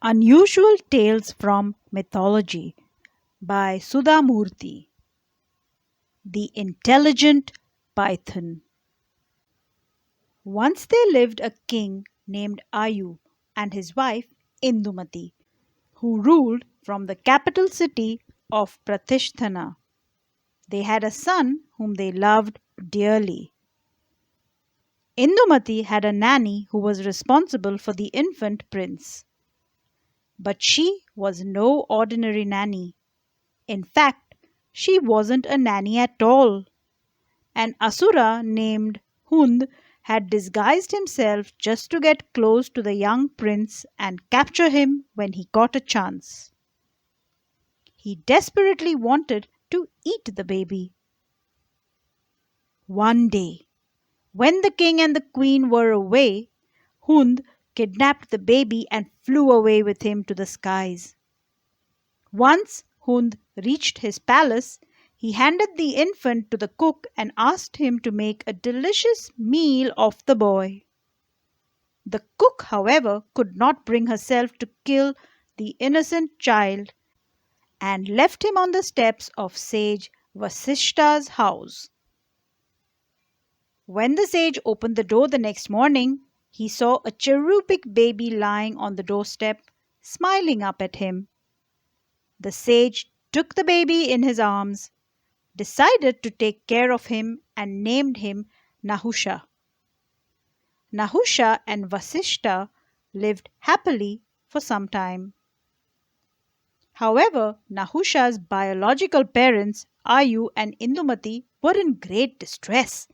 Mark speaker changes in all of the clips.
Speaker 1: Unusual Tales from Mythology by Sudha Murty. The Intelligent Python. Once there lived a king named Ayu and his wife Indumati, who ruled from the capital city of Pratisthana. They had a son whom they loved dearly. Indumati had a nanny who was responsible for the infant prince. But she was no ordinary nanny. In fact, she wasn't a nanny at all. An Asura named Hund had disguised himself just to get close to the young prince and capture him when he got a chance. He desperately wanted to eat the baby. One day, when the king and the queen were away, Hund kidnapped the baby and flew away with him to the skies. Once Hund reached his palace, he handed the infant to the cook and asked him to make a delicious meal of the boy. The cook, however, could not bring herself to kill the innocent child and left him on the steps of sage Vasishta's house. When the sage opened the door the next morning, he saw a cherubic baby lying on the doorstep, smiling up at him. The sage took the baby in his arms, decided to take care of him, and named him Nahusha. Nahusha and Vasishta lived happily for some time. However, Nahusha's biological parents, Ayu and Indumati, were in great distress.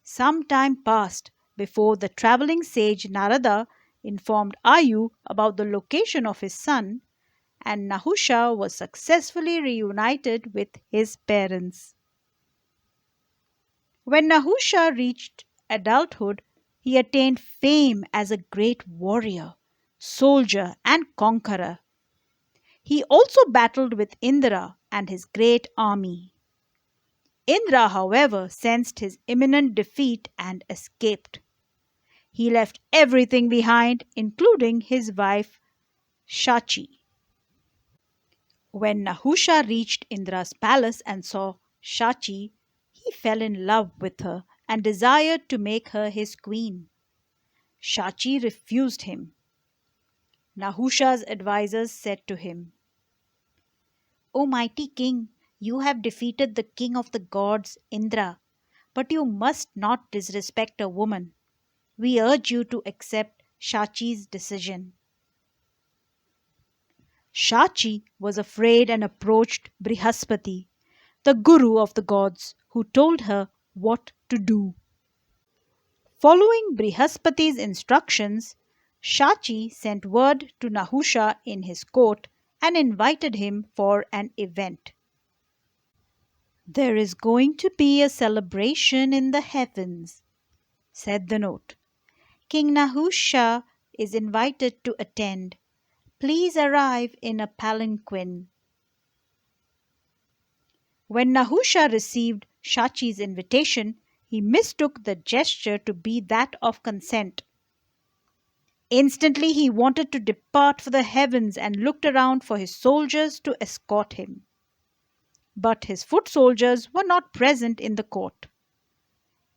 Speaker 1: Some time passed before the travelling sage Narada informed Ayu about the location of his son, and Nahusha was successfully reunited with his parents. When Nahusha reached adulthood, he attained fame as a great warrior, soldier, and conqueror. He also battled with Indra and his great army. Indra, however, sensed his imminent defeat and escaped. He left everything behind, including his wife Shachi. When Nahusha reached Indra's palace and saw Shachi, he fell in love with her and desired to make her his queen. Shachi refused him. Nahusha's advisers said to him, "O mighty king, you have defeated the king of the gods, Indra, but you must not disrespect a woman. We urge you to accept Shachi's decision." Shachi was afraid and approached Brihaspati, the guru of the gods, who told her what to do. Following Brihaspati's instructions, Shachi sent word to Nahusha in his court and invited him for an event. "There is going to be a celebration in the heavens," said the note. "King Nahusha is invited to attend. Please arrive in a palanquin." When Nahusha received Shachi's invitation, he mistook the gesture to be that of consent. Instantly he wanted to depart for the heavens and looked around for his soldiers to escort him. But his foot soldiers were not present in the court.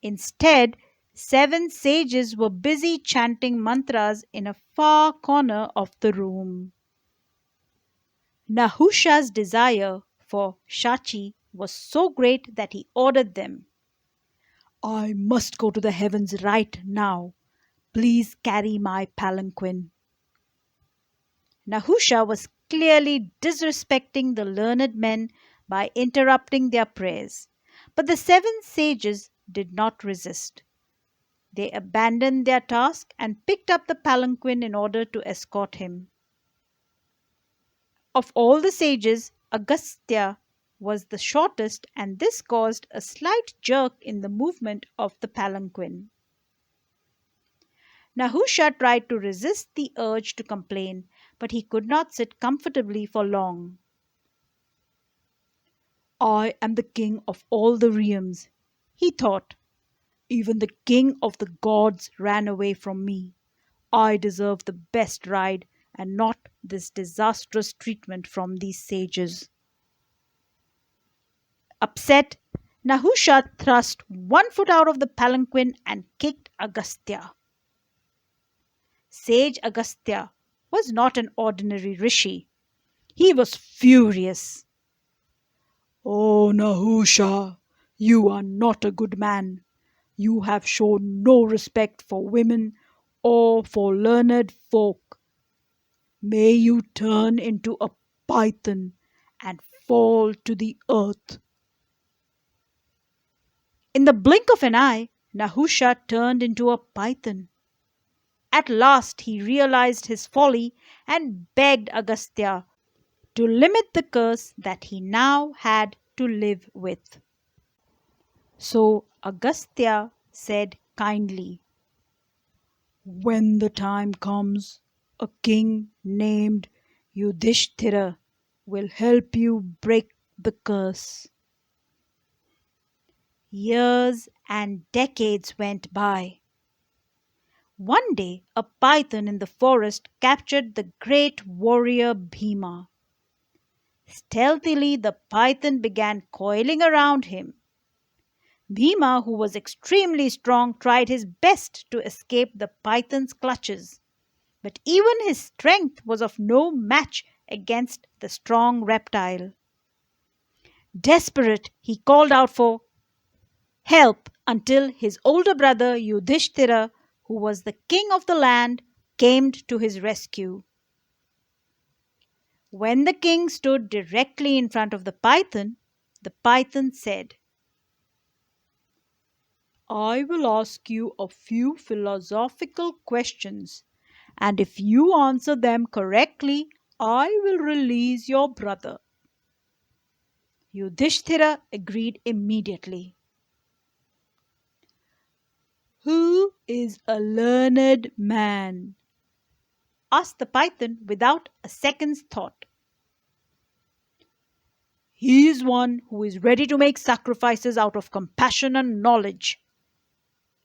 Speaker 1: Instead, 7 sages were busy chanting mantras in a far corner of the room. Nahusha's desire for Shachi was so great that he ordered them, "I must go to the heavens right now. Please carry my palanquin." Nahusha was clearly disrespecting the learned men by interrupting their prayers, but the 7 sages did not resist. They abandoned their task and picked up the palanquin in order to escort him. Of all the sages, Agastya was the shortest, and this caused a slight jerk in the movement of the palanquin. Nahusha tried to resist the urge to complain, but he could not sit comfortably for long. "I am the king of all the realms," he thought. "Even the king of the gods ran away from me. I deserve the best ride, and not this disastrous treatment from these sages. Upset, Nahusha thrust one foot out of the palanquin and kicked Agastya. Sage Agastya was not an ordinary rishi. He was furious. "Oh, Nahusha, you are not a good man. You have shown no respect for women or for learned folk. May you turn into a python and fall to the earth." In the blink of an eye, Nahusha turned into a python. At last he realized his folly and begged Agastya to limit the curse that he now had to live with. So Agastya said kindly, "When the time comes, a king named Yudhishthira will help you break the curse." Years and decades went by. One day, a python in the forest captured the great warrior Bhima. Stealthily, the python began coiling around him. Bhima, who was extremely strong, tried his best to escape the python's clutches, but even his strength was of no match against the strong reptile. Desperate, he called out for help until his older brother Yudhishthira, who was the king of the land, came to his rescue. When the king stood directly in front of the python said, "I will ask you a few philosophical questions, and if you answer them correctly, I will release your brother." Yudhishthira agreed immediately. "Who is a learned man?" asked the python without a second's thought. "He is one who is ready to make sacrifices out of compassion and knowledge,"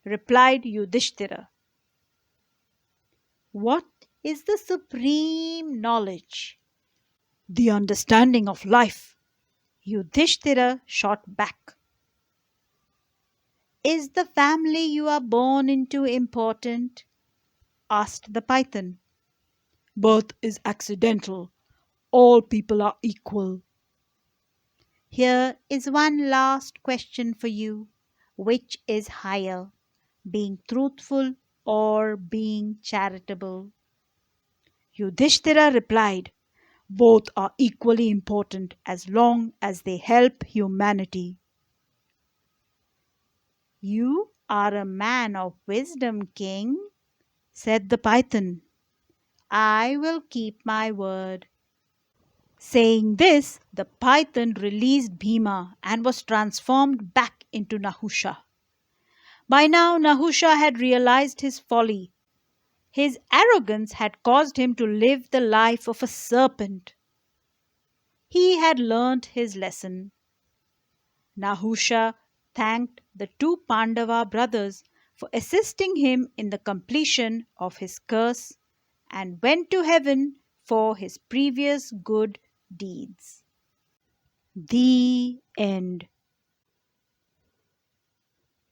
Speaker 1: replied Yudhishthira. "What is the supreme knowledge?" "The understanding of life," Yudhishthira shot back. "Is the family you are born into important?" asked the python. "Birth is accidental. All people are equal." "Here is one last question for you. Which is higher, being truthful or being charitable?" Yudhishthira replied, "Both are equally important as long as they help humanity." "You are a man of wisdom, king," said the python. "I will keep my word." Saying this, the python released Bhima and was transformed back into Nahusha. By now, Nahusha had realized his folly. His arrogance had caused him to live the life of a serpent. He had learnt his lesson. Nahusha thanked the two Pandava brothers for assisting him in the completion of his curse and went to heaven for his previous good deeds. The end.